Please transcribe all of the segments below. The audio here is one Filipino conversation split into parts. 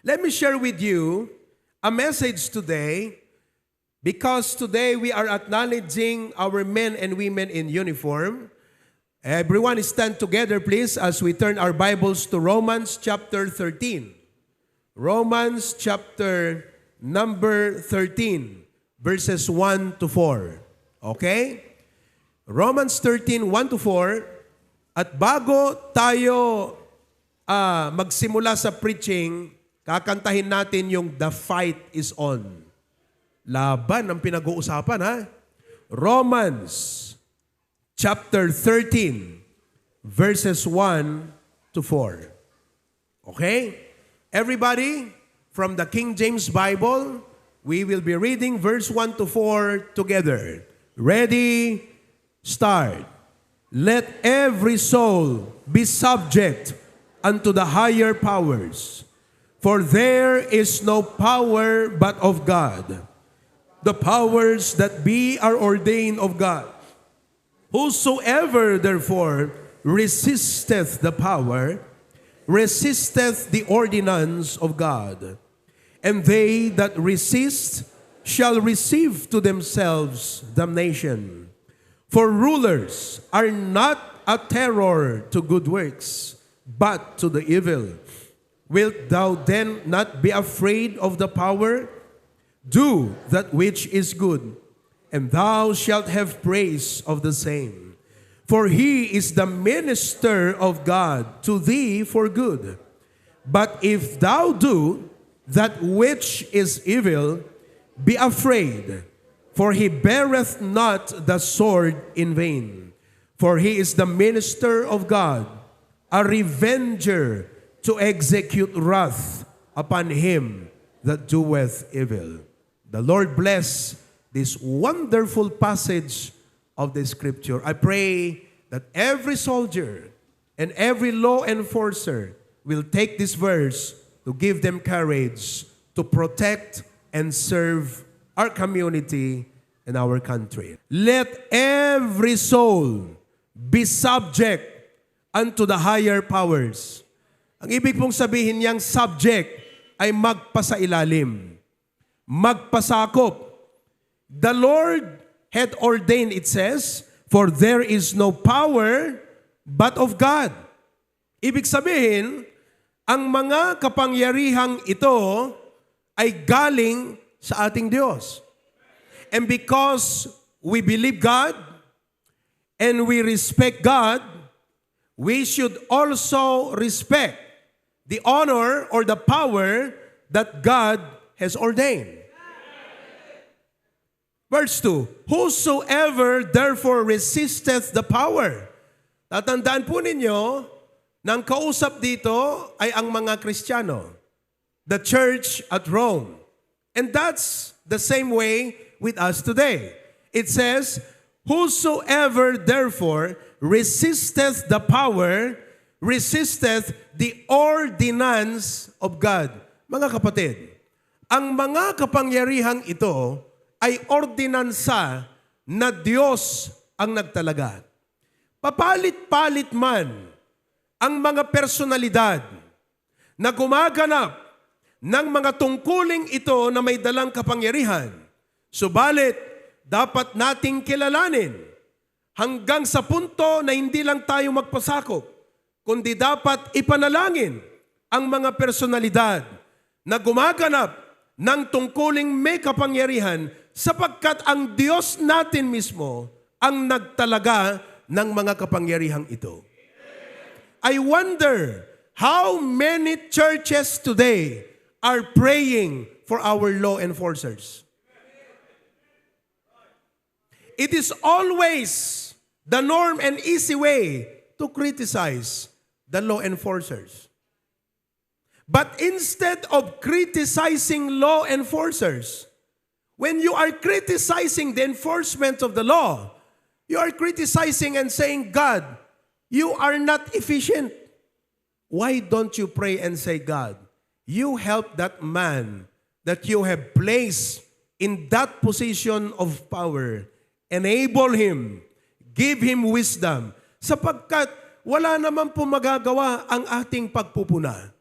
Let me share with you a message today because today we are acknowledging our men and women in uniform. Everyone stand together please as we turn our Bibles to Romans chapter 13. Romans chapter number 13, verses 1 to 4. Okay? Romans 13, 1 to 4. At bago tayo magsimula sa preaching, kakantahin natin yung The Fight is On. Laban ang pinag-uusapan, ha? Romans chapter 13, verses 1 to 4. Okay? Everybody, from the King James Bible, we will be reading verse 1 to 4 together. Ready? Start. Let every soul be subject unto the higher powers, for there is no power but of God. The powers that be are ordained of God. Whosoever therefore resisteth the power, resisteth the ordinance of God. And they that resist shall receive to themselves damnation. For rulers are not a terror to good works, but to the evil. Wilt thou then not be afraid of the power? Do that which is good, and thou shalt have praise of the same. For he is the minister of God to thee for good. But if thou do that which is evil, be afraid, for he beareth not the sword in vain. For he is the minister of God, a revenger to execute wrath upon him that doeth evil. The Lord bless this wonderful passage of the Scripture. I pray that every soldier and every law enforcer will take this verse to give them courage to protect and serve our community and our country. Let every soul be subject unto the higher powers. Ang ibig pong sabihin niyang subject ay magpasailalim, magpasakop. The Lord had ordained, it says, for there is no power but of God. Ibig sabihin, ang mga kapangyarihang ito ay galing sa ating Diyos. And because we believe God and we respect God, we should also respect the honor or the power that God has ordained. Verse 2, whosoever therefore resisteth the power. Tatandaan po ninyo, nang kausap dito ay ang mga Kristiyano, the church at Rome. And that's the same way with us today. It says, whosoever therefore resisteth the power, resisteth the ordinance of God. Mga kapatid, ang mga kapangyarihang ito ay ordinansa na Diyos ang nagtalaga. Papalit-palit man ang mga personalidad na gumaganap ng mga tungkuling ito na may dalang kapangyarihan. Subalit, dapat nating kilalanin hanggang sa punto na hindi lang tayo magpasakop, kundi dapat ipanalangin ang mga personalidad na gumaganap ng tungkuling may kapangyarihan sapagkat ang Diyos natin mismo ang nagtalaga ng mga kapangyarihang ito. I wonder how many churches today are praying for our law enforcers. It is always the norm and easy way to criticize the law enforcers. But instead of criticizing law enforcers, when you are criticizing the enforcement of the law, you are criticizing and saying, God, you are not efficient. Why don't you pray and say, God, you help that man that you have placed in that position of power. Enable him. Give him wisdom. Sapagkat wala naman po magagawa ang ating pagpupuna.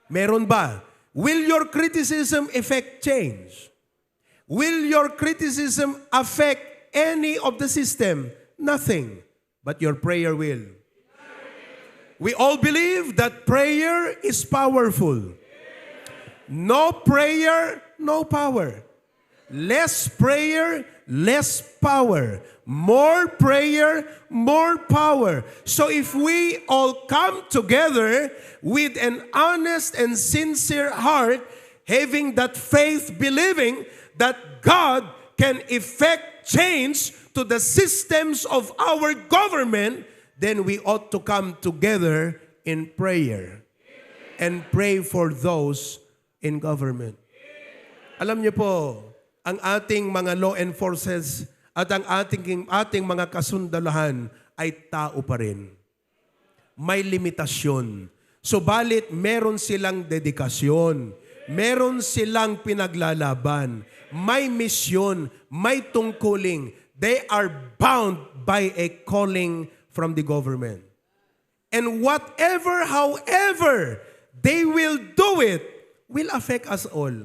Meron ba? will your criticism affect change? Will your criticism affect any of the system? Nothing. But your prayer will. We all believe that prayer is powerful. No prayer, no power. Less prayer, less power. More prayer, more power. So if we all come together with an honest and sincere heart, having that faith, believing that God can effect change to the systems of our government, then we ought to come together in prayer and pray for those in government. Alam niyo po, ang ating mga law enforcers at ang ating mga kasundalahan ay tao pa rin. May limitasyon. Subalit meron silang dedikasyon. Meron silang pinaglalaban. May misyon, may tungkuling. They are bound by a calling from the government. And whatever, however, they will do it, will affect us all.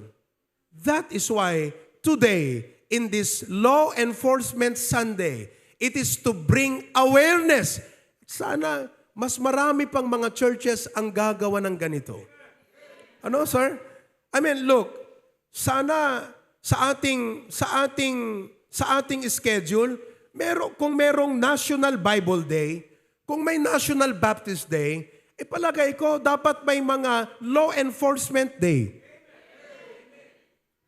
That is why today, in this Law Enforcement Sunday, it is to bring awareness. Sana mas marami pang mga churches ang gagawa ng ganito. Ano, sir? I mean, look, sana sa ating schedule, kung merong National Bible Day, kung may National Baptist Day, palagay ko dapat may mga Law Enforcement Day.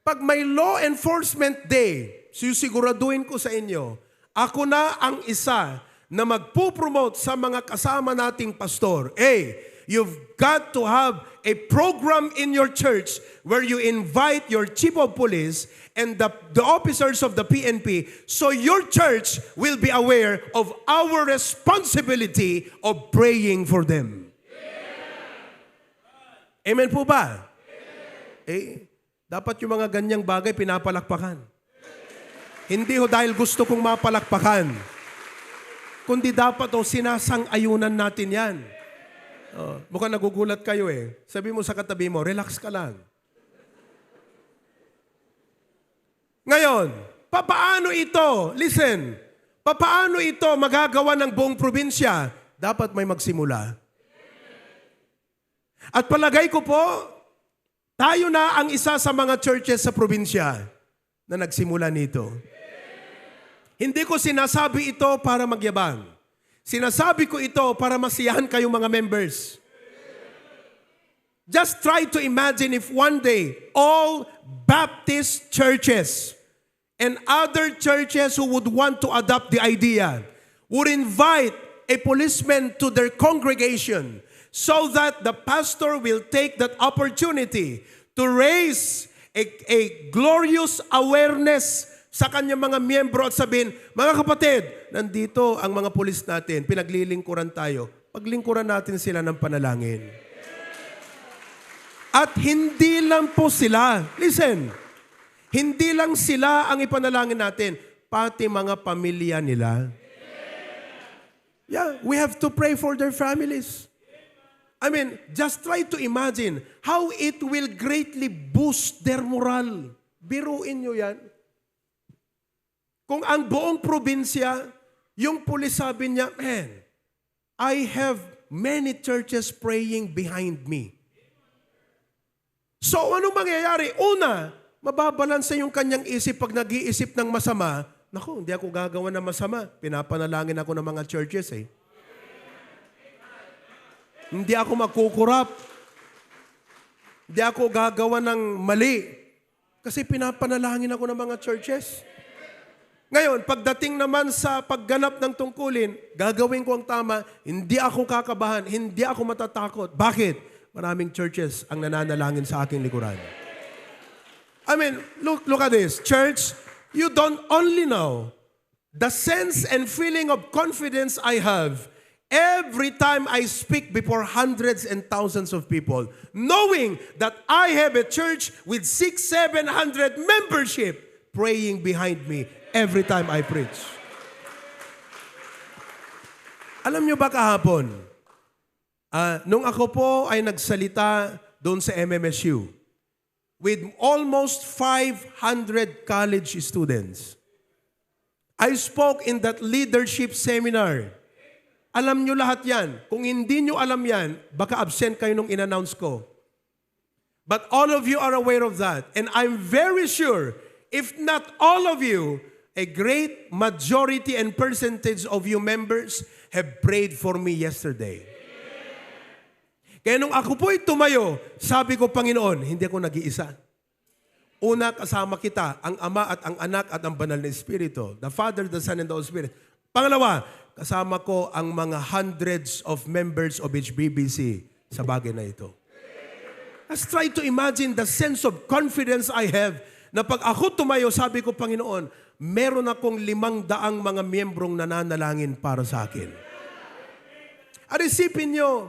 Pag may Law Enforcement Day, sisiguraduhin ko sa inyo, ako na ang isa na magpupromote sa mga kasama nating pastor. You've got to have a program in your church where you invite your chief of police and the officers of the PNP so your church will be aware of our responsibility of praying for them. Amen po ba? Dapat yung mga ganyang bagay pinapalakpakan. Hindi ho dahil gusto kong mapalakpakan, kundi dapat sinasang-ayunan natin yan. Mukhang nagugulat kayo Sabi mo sa katabi mo, relax ka lang. Ngayon, papaano ito? Listen, papaano ito magagawa ng buong probinsya? Dapat may magsimula. At palagay ko po, tayo na ang isa sa mga churches sa probinsya na nagsimula nito. Hindi ko sinasabi ito para magyabang. Sinasabi ko ito para masiyahan kayong mga members. Just try to imagine if one day all Baptist churches and other churches who would want to adopt the idea would invite a policeman to their congregation so that the pastor will take that opportunity to raise a glorious awareness sa kanyang mga miyembro at sabihin, mga kapatid, nandito ang mga pulis natin, pinaglilingkuran tayo. Paglingkuran natin sila ng panalangin. At hindi lang po sila, listen, hindi lang sila ang ipanalangin natin, pati mga pamilya nila. Yeah, we have to pray for their families. I mean, just try to imagine how it will greatly boost their moral. Biruin nyo yan. Kung ang buong probinsya, yung pulis sabi niya, man, I have many churches praying behind me. So, anong mangyayari? Una, mababalansa yung kanyang isip pag nag-iisip ng masama. Naku, hindi ako gagawa ng masama. Pinapanalangin ako ng mga churches Hindi ako magkukurap. Hindi ako gagawa ng mali. Kasi pinapanalangin ako ng mga churches. Ngayon, pagdating naman sa pagganap ng tungkulin, gagawin ko ang tama, hindi ako kakabahan, hindi ako matatakot. Bakit? Maraming churches ang nananalangin sa aking likuran. I mean, look at this. Church, you don't only know the sense and feeling of confidence I have every time I speak before hundreds and thousands of people, knowing that I have a church with 600-700 membership praying behind me every time I preach. Alam nyo ba kahapon, nung ako po ay nagsalita doon sa MMSU, with almost 500 college students. I spoke in that leadership seminar. Alam nyo lahat yan. Kung hindi nyo alam yan, baka absent kayo nung in-announce ko. But all of you are aware of that. And I'm very sure, if not all of you, a great majority and percentage of you members have prayed for me yesterday. Kaya nung ako po'y tumayo, sabi ko, Panginoon, hindi ako nag-iisa. Una, kasama kita, ang Ama at ang Anak at ang Banal na Espiritu. The Father, the Son, and the Holy Spirit. Pangalawa, kasama ko ang mga hundreds of members of HBBC sa bagay na ito. Let's try to imagine the sense of confidence I have na pag ako tumayo, sabi ko, Panginoon, meron akong 500 mga miyembrong nananalangin para sa akin. At isipin nyo,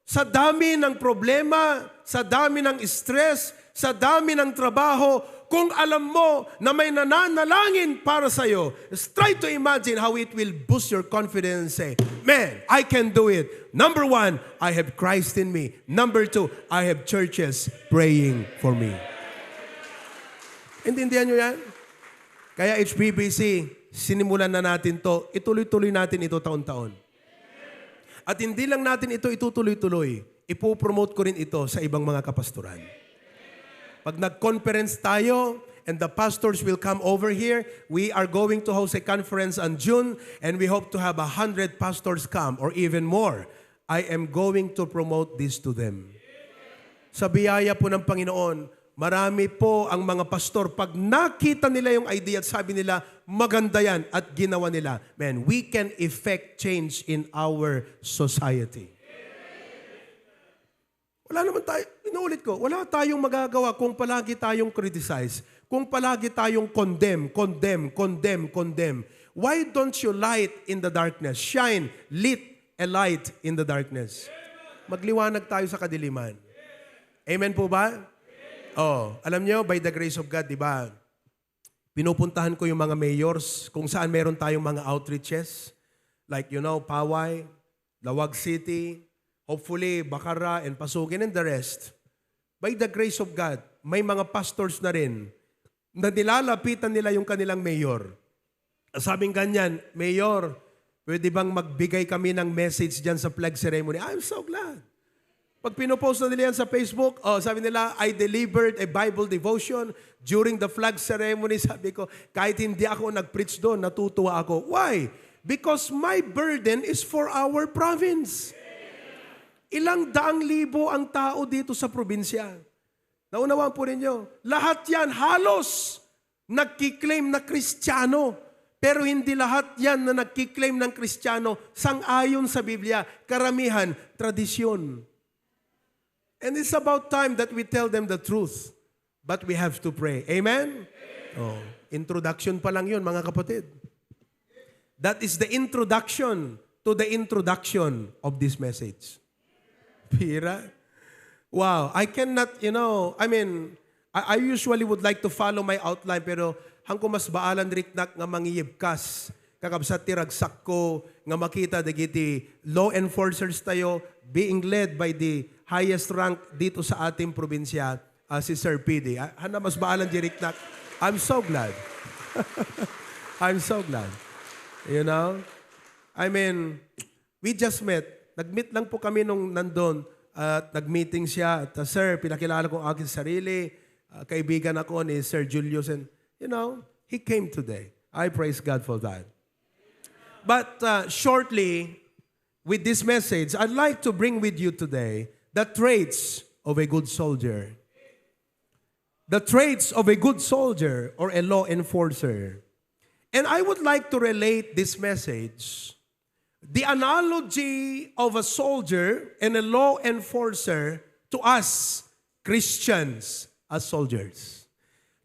sa dami ng problema, sa dami ng stress, sa dami ng trabaho, kung alam mo na may nananalangin para sa'yo, try to imagine how it will boost your confidence and say, man, I can do it. Number 1, I have Christ in me. Number 2, I have churches praying for me. Intindihan nyo yan? Kaya HBBC, sinimulan na natin to. Ituloy-tuloy natin ito taon-taon. At hindi lang natin ito itutuloy-tuloy. Ipopromote ko rin ito sa ibang mga kapastoran. Pag nag-conference tayo and the pastors will come over here, we are going to host a conference on June and we hope to have 100 pastors come or even more. I am going to promote this to them. Sa biyaya po ng Panginoon, marami po ang mga pastor, pag nakita nila yung idea at sabi nila, maganda yan at ginawa nila, man, we can effect change in our society. Wala naman tayo, inuulit ko, wala tayong magagawa kung palagi tayong criticize, kung palagi tayong condemn. Why don't you light in the darkness? Shine, lit a light in the darkness. Magliwanag tayo sa kadiliman. Amen po ba? Oh, alam nyo, by the grace of God, di ba, pinupuntahan ko yung mga mayors kung saan meron tayong mga outreaches, like, Paway, Lawag City, hopefully, Bacarra and Pasugin and the rest. By the grace of God, may mga pastors na rin na nilalapitan nila yung kanilang mayor. Sabing ganyan, Mayor, pwede bang magbigay kami ng message dyan sa flag ceremony? I'm so glad. Pag pinopost na nila yan sa Facebook, sabi nila, I delivered a Bible devotion during the flag ceremony. Sabi ko, kahit hindi ako nag-preach doon, natutuwa ako. Why? Because my burden is for our province. Ilang daang libo ang tao dito sa probinsya. Naunawaan po ninyo, lahat yan halos nagkiklaim na Kristiyano. Pero hindi lahat yan na nagkiklaim ng Kristiyano sang-ayon sa Biblia. Karamihan, tradisyon. And it's about time that we tell them the truth. But we have to pray. Amen? Oh, introduction pa lang yun, mga kapatid. That is the introduction to the introduction of this message. Pira? Wow, I cannot, I usually would like to follow my outline, pero hangko mas baalan riknak nga mangiyibkas, kakabsat tiragsak ko, nga makita dagiti law enforcers tayo, being led by the highest rank dito sa ating probinsya, si Sir PD. Hana mas baalan di riknak. I'm so glad. I'm so glad. We just met. Nag-meet lang po kami nung nandun at nag-meeting siya. At Sir, pinakilala ko ang aking sarili. Kaibigan ako ni Sir Julius. And, he came today. I praise God for that. But shortly, with this message, I'd like to bring with you today the traits of a good soldier. The traits of a good soldier or a law enforcer. And I would like to relate this message, the analogy of a soldier and a law enforcer to us, Christians, as soldiers.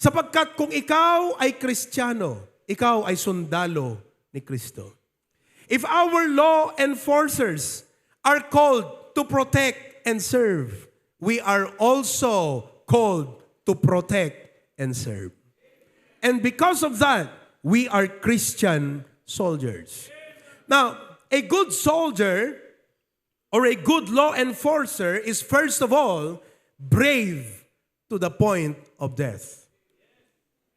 Sapagkat kung ikaw ay Kristiyano, ikaw ay sundalo ni Kristo. If our law enforcers are called to protect and serve, we are also called to protect and serve. And because of that, we are Christian soldiers. Now, a good soldier or a good law enforcer is first of all brave to the point of death.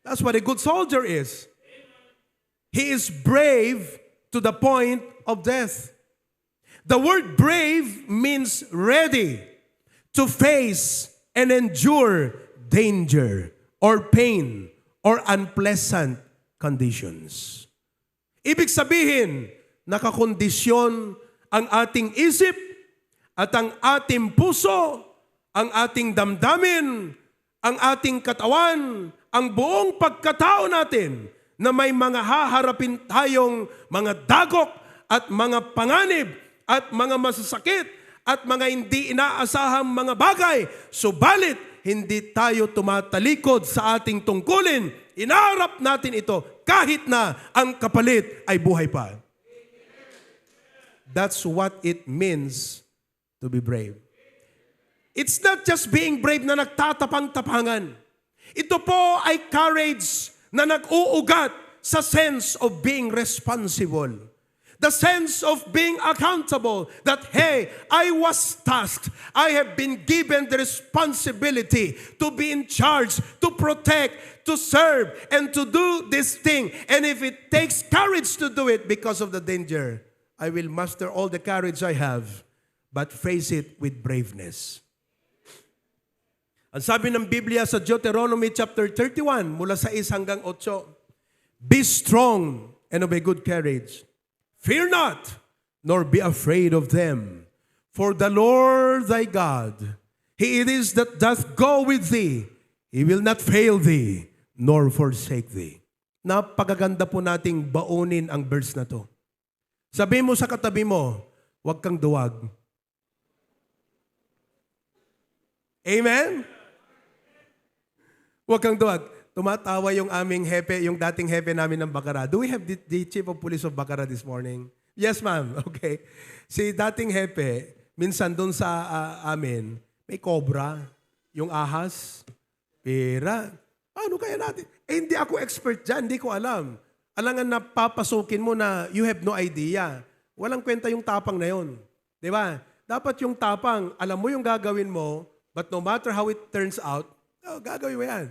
That's what a good soldier is. He is brave to the point of death. The word brave means ready to face and endure danger or pain or unpleasant conditions. Ibig sabihin, nakakondisyon ang ating isip at ang ating puso, ang ating damdamin, ang ating katawan, ang buong pagkatao natin na may mga haharapin tayong mga dagok at mga panganib at mga masasakit at mga hindi inaasahang mga bagay. Subalit, hindi tayo tumatalikod sa ating tungkulin. Inaharap natin ito kahit na ang kapalit ay buhay pa. That's what it means to be brave. It's not just being brave na nagtatapang-tapangan. Ito po ay courage na nag-uugat sa sense of being responsible. The sense of being accountable that, hey, I was tasked. I have been given the responsibility to be in charge, to protect, to serve, and to do this thing. And if it takes courage to do it because of the danger, I will muster all the courage I have, but face it with braveness. Ang sabi ng Biblia sa Deuteronomy chapter 31, mula sa 1 hanggang 8, be strong and of a good courage. Fear not, nor be afraid of them. For the Lord thy God, He it is that doth go with thee. He will not fail thee, nor forsake thee. Napakaganda po nating baunin ang verse na to. Sabi mo sa katabi mo, huwag kang duwag. Amen? Huwag kang duwag. Tumatawa yung aming hepe, yung dating hepe namin ng Bacarra. Do we have the Chief of Police of Bacarra this morning? Yes, ma'am. Okay. Si dating hepe, minsan doon sa amin, may cobra, yung ahas, pera. Paano kaya natin? Hindi ako expert dyan, hindi ko alam. Alangan na papasukin mo na you have no idea. Walang kwenta yung tapang na yun. Di ba? Dapat yung tapang, alam mo yung gagawin mo, but no matter how it turns out, gagawin mo yan.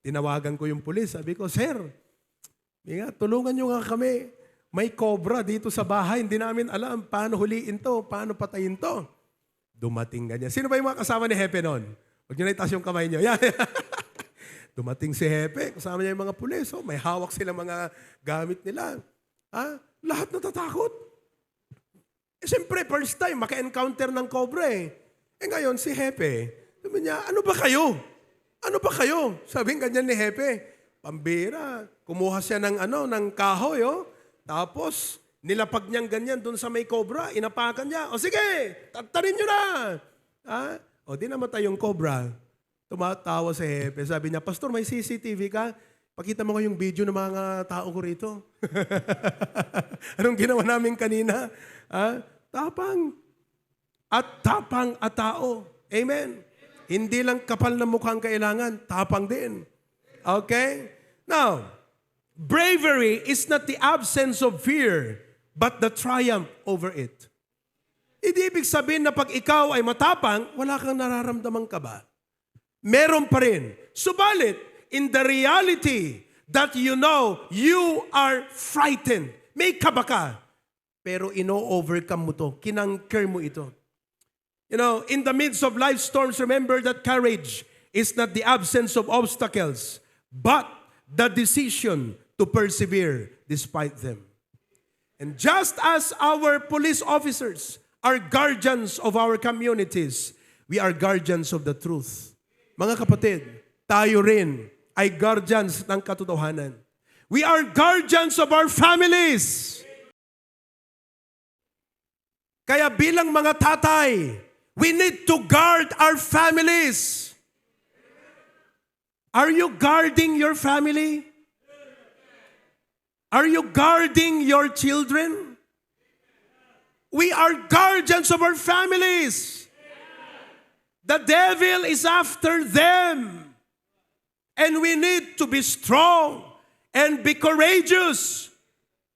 Tinawagan ko yung pulis. Sabi ko, sir, tulungan nyo nga kami. May cobra dito sa bahay. Hindi namin alam paano huliin to, paano patayin to. Dumating ganyan. Sino ba yung mga kasama ni Hepe noon? Huwag nyo na itaas yung kamay nyo. Yan. Dumating si Hepe, kasama niya yung mga pulis. May hawak sila mga gamit nila. Lahat natatakot. Siyempre, first time, maka-encounter ng cobra eh. Ngayon, si Hepe, sabi niya, ano ba kayo? Ano ba kayo? Sabi ganyan ni Hepe, pambira. Kumuha siya ng kahoy, Tapos, nilapag niyang ganyan doon sa may cobra, inapakan niya. O sige, tatarin niyo na. Di namatay yung cobra. Tumatawa si Hepe. Sabi niya, Pastor, may CCTV ka? Pakita mo ko yung video ng mga tao ko rito. Anong ginawa namin kanina? Tapang. At tapang at tao. Amen. Hindi lang kapal na mukhang kailangan, tapang din. Okay? Now, bravery is not the absence of fear, but the triumph over it. Hindi ibig sabihin na pag ikaw ay matapang, wala kang nararamdaman ka ba? Meron pa rin. Subalit, in the reality that you know you are frightened, may kaba ka, pero ino-overcome mo to, kinangker mo ito. In the midst of life storms, remember that courage is not the absence of obstacles, but the decision to persevere despite them. And just as our police officers are guardians of our communities, we are guardians of the truth. Mga kapatid, tayo rin ay guardians ng katotohanan. We are guardians of our families. Kaya bilang mga tatay, we need to guard our families. Are you guarding your family? Are you guarding your children? We are guardians of our families. The devil is after them. And we need to be strong and be courageous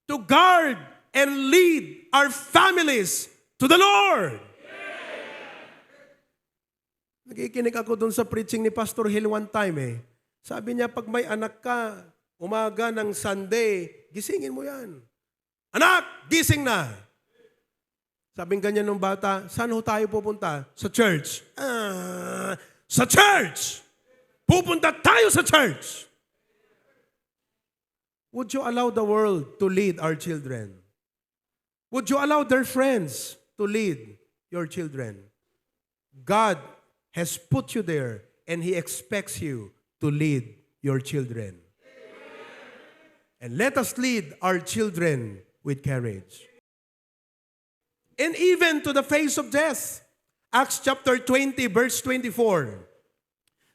to guard and lead our families to the Lord. Nakikinig ako dun sa preaching ni Pastor Hill one time eh. Sabi niya, pag may anak ka, umaga ng Sunday, gisingin mo yan. Anak, gising na. Sabing ganyan ng bata, saan ho tayo pupunta? Sa church. Sa church! Pupunta tayo sa church! Would you allow the world to lead our children? Would you allow their friends to lead your children? God has put you there and He expects you to lead your children. And let us lead our children with courage. And even to the face of death. Acts chapter 20, verse 24.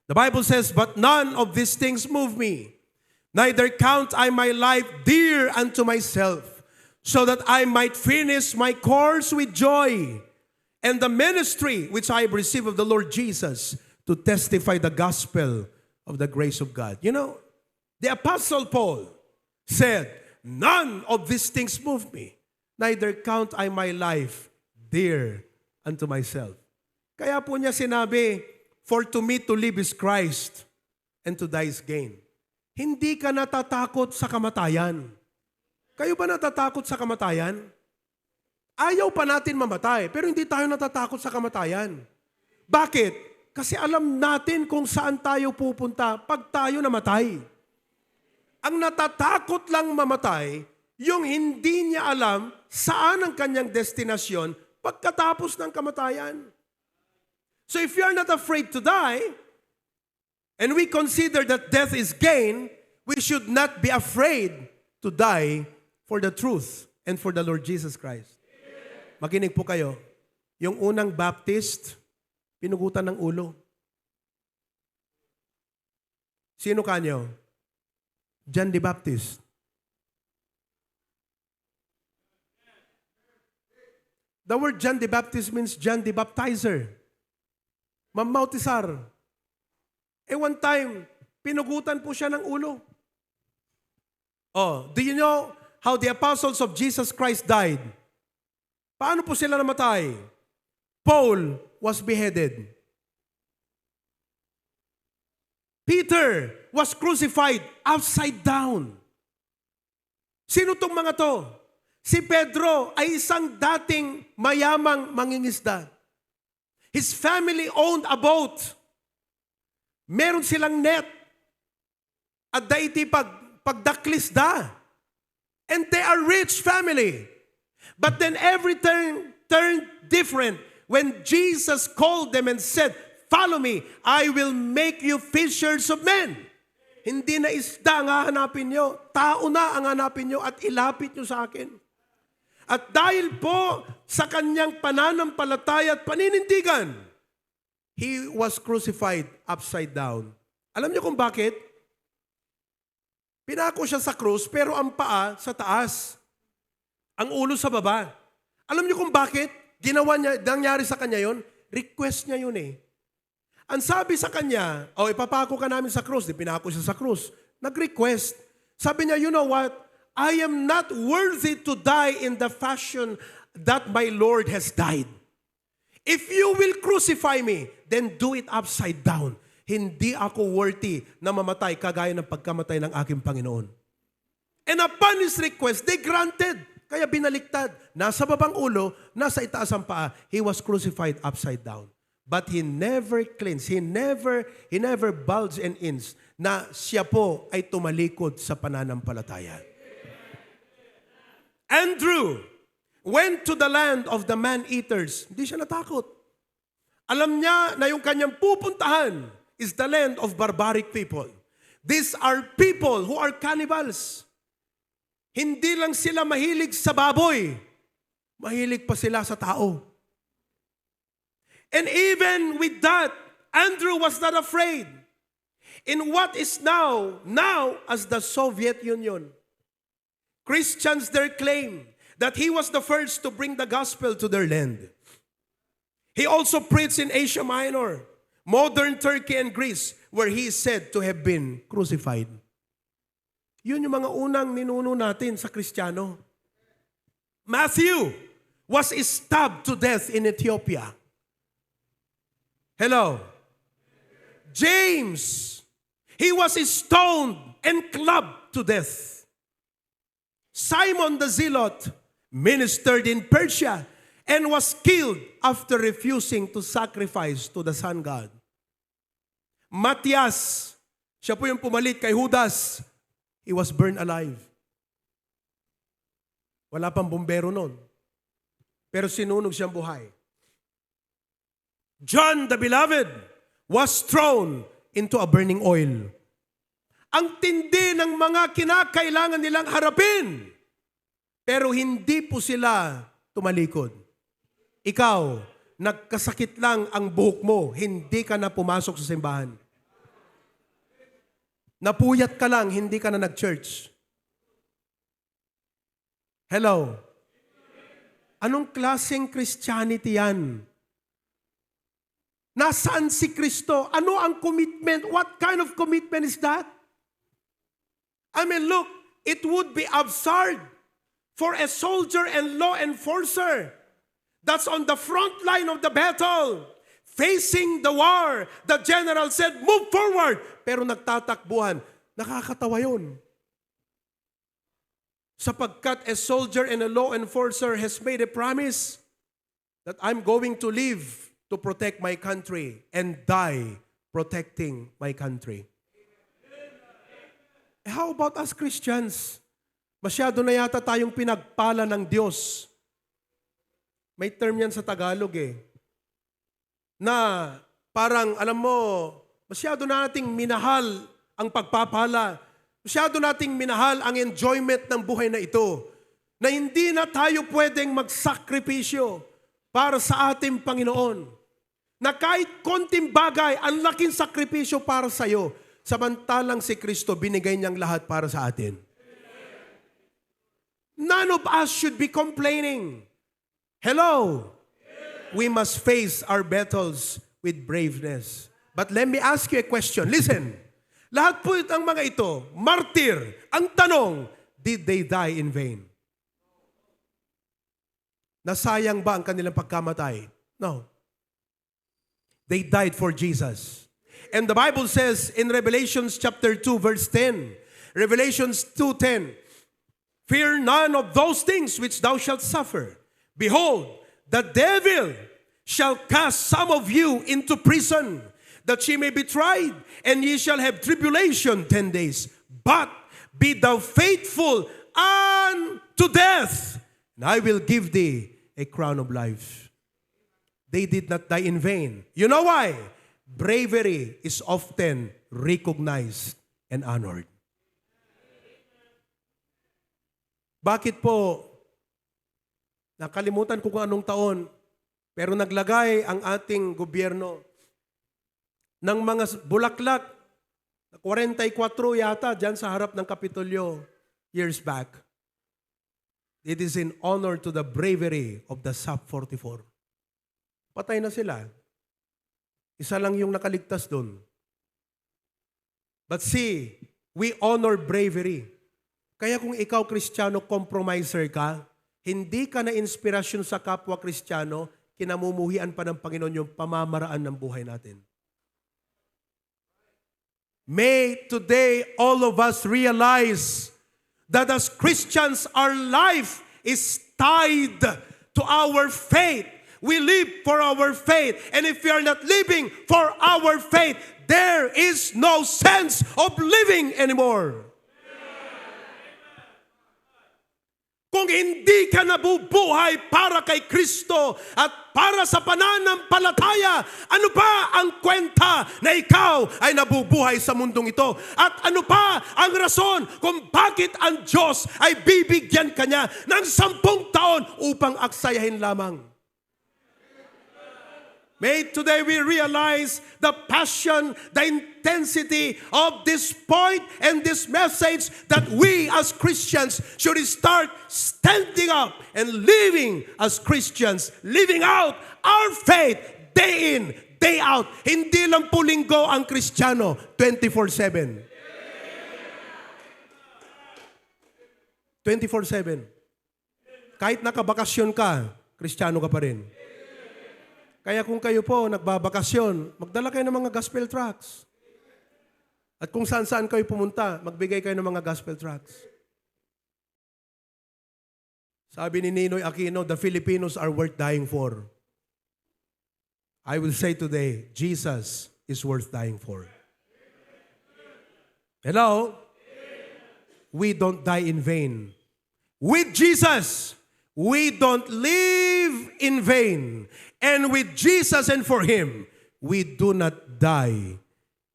The Bible says, but none of these things move me. Neither count I my life dear unto myself, so that I might finish my course with joy, and the ministry which I have received of the Lord Jesus, to testify the gospel of the grace of God. You know, the Apostle Paul said, none of these things move me. Neither count I my life dear unto myself. Kaya po niya sinabi, for to me to live is Christ, and to die is gain. Hindi ka natatakot sa kamatayan. Kayo ba natatakot sa kamatayan? Ayaw pa natin mamatay, pero hindi tayo natatakot sa kamatayan. Bakit? Kasi alam natin kung saan tayo pupunta pag tayo namatay. Ang natatakot lang mamatay, yung hindi niya alam saan ang kanyang destinasyon pagkatapos ng kamatayan. So if you're not afraid to die, and we consider that death is gain, we should not be afraid to die for the truth and for the Lord Jesus Christ. Makinig po kayo. Yung unang Baptist, pinugutan ng ulo. Sino kanyo? John the Baptist. The word John the Baptist means John the Baptizer. Mamautisar. One time, pinugutan po siya ng ulo. Oh, do you know how the apostles of Jesus Christ died? Paano po sila namatay? Paul was beheaded. Peter was crucified upside down. Sino tong mga to? Si Pedro ay isang dating mayamang mangingisda. His family owned a boat. Meron silang net. At daiti pagdaklisda. And they are rich family. But then everything turned different when Jesus called them and said, follow me, I will make you fishers of men. Hindi na isda ang hahanapin nyo, tao na ang hanapin nyo at ilapit nyo sa akin. At dahil po sa kanyang pananampalataya at paninindigan, He was crucified upside down. Alam niyo kung bakit? Pinako siya sa krus pero ang paa sa taas. Ang ulo sa baba. Alam niyo kung bakit? Ginawa niya, nangyari sa kanya yon? Request niya yun eh. Ang sabi sa kanya, ipapako ka namin sa krus. Di pinako siya sa krus. Nag-request. Sabi niya, you know what? I am not worthy to die in the fashion that my Lord has died. If you will crucify me, then do it upside down. Hindi ako worthy na mamatay kagaya ng pagkamatay ng aking Panginoon. And upon his request, they granted. Kaya binaliktad. Nasa babang ulo, nasa itaas ang paa. He was crucified upside down. But he never cleansed. He never bulged and ins na siya po ay tumalikod sa pananampalataya. Andrew went to the land of the man-eaters. Hindi siya natakot. Alam niya na yung kanyang pupuntahan is the land of barbaric people. These are people who are cannibals. Hindi lang sila mahilig sa baboy. Mahilig pa sila sa tao. And even with that, Andrew was not afraid. In what is now as the Soviet Union, Christians there claim that he was the first to bring the gospel to their land. He also preached in Asia Minor, modern Turkey and Greece, where he is said to have been crucified. Yun yung mga unang ninuno natin sa Kristiyano. Matthew was stabbed to death in Ethiopia. Hello. James, he was stoned and clubbed to death. Simon the Zealot ministered in Persia and was killed after refusing to sacrifice to the sun god. Matthias, siya po yung pumalit kay Judas, he was burned alive. Wala pang bumbero noon. Pero sinunog siyang buhay. John the Beloved was thrown into a burning oil. Ang tindi ng mga kinakailangan nilang harapin. Pero hindi po sila tumalikod. Ikaw, nagkasakit lang ang buhok mo, hindi ka na pumasok sa simbahan. Napuyat ka lang, hindi ka na nag-church. Hello? Anong klaseng Christianity yan? Nasaan si Kristo? Ano ang commitment? What kind of commitment is that? I mean, look, it would be absurd for a soldier and law enforcer that's on the front line of the battle, facing the war. The general said, move forward. Pero nagtatakbuhan. Nakakatawa yun. Sapagkat a soldier and a law enforcer has made a promise that I'm going to live to protect my country and die protecting my country. How about us Christians? Masyado na yata tayong pinagpala ng Diyos. May term yan sa Tagalog na parang, alam mo, masyado na nating minahal ang pagpapala. Masyado nating minahal ang enjoyment ng buhay na ito. Na hindi na tayo pwedeng magsakripisyo para sa ating Panginoon. Na kahit konting bagay, ang laking sakripisyo para sa iyo. Samantalang si Kristo, binigay niyang lahat para sa atin. None of us should be complaining. Hello? We must face our battles with braveness. But let me ask you a question. Listen. Lahat po ang mga ito, martyr. Ang tanong, did they die in vain? Nasayang ba ang kanilang pagkamatay? No. They died for Jesus. And the Bible says in Revelation chapter 2 verse 10, Revelations 2:10, fear none of those things which thou shalt suffer. Behold, the devil shall cast some of you into prison, that ye may be tried, and ye shall have tribulation 10 days. But be thou faithful unto death, and I will give thee a crown of life. They did not die in vain. You know why? Bravery is often recognized and honored. Bakit po? Nakalimutan ko kung anong taon, pero naglagay ang ating gobyerno ng mga bulaklak, 44 yata, dyan sa harap ng Kapitolyo years back. It is in honor to the bravery of the sub-44. Patay na sila. Isa lang yung nakaligtas doon. But see, we honor bravery. Kaya kung ikaw Kristiyano, compromiser ka, hindi ka na inspirasyon sa kapwa Kristiyano, kinamumuhian pa ng Panginoon yung pamamaraan ng buhay natin. May today all of us realize that as Christians, our life is tied to our faith. We live for our faith. And if we are not living for our faith, there is no sense of living anymore. Kung hindi ka nabubuhay para kay Kristo at para sa pananampalataya, ano pa ang kwenta na ikaw ay nabubuhay sa mundong ito? At ano pa ang rason kung bakit ang Diyos ay bibigyan ka niya ng 10 taon upang aksayahin lamang? May today we realize the passion, the intensity of this point and this message that we as Christians should start standing up and living as Christians, living out our faith day in, day out. Hindi lang po linggo ang Kristiyano, 24/7. 24/7. Kahit nakabakasyon ka, Kristiyano ka pa rin. Kaya kung kayo po nagbabakasyon, magdala kayo ng mga gospel tracts. At kung saan-saan kayo pumunta, magbigay kayo ng mga gospel tracts. Sabi ni Ninoy Aquino, the Filipinos are worth dying for. I will say today, Jesus is worth dying for. Hello? We don't die in vain. With Jesus, we don't live in vain. And with Jesus and for Him, we do not die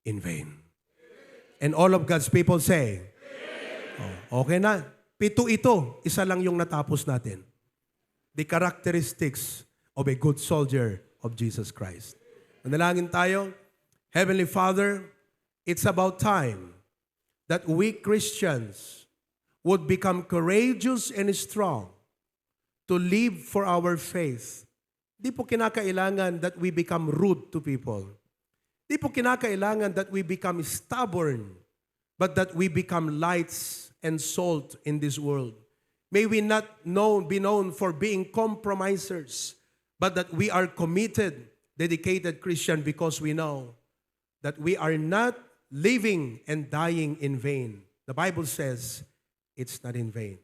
in vain. And all of God's people say, oh, okay na. 7 ito, isa lang yung natapos natin. The characteristics of a good soldier of Jesus Christ. Manalangin tayo. Heavenly Father, it's about time that we Christians would become courageous and strong to live for our faith. Di po kinakailangan that we become rude to people. Di po kinakailangan that we become stubborn, but that we become lights and salt in this world. May we not be known for being compromisers, but that we are committed, dedicated Christian because we know that we are not living and dying in vain. The Bible says it's not in vain.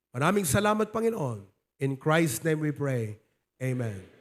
Maraming salamat, Panginoon. In Christ's name we pray. Amen.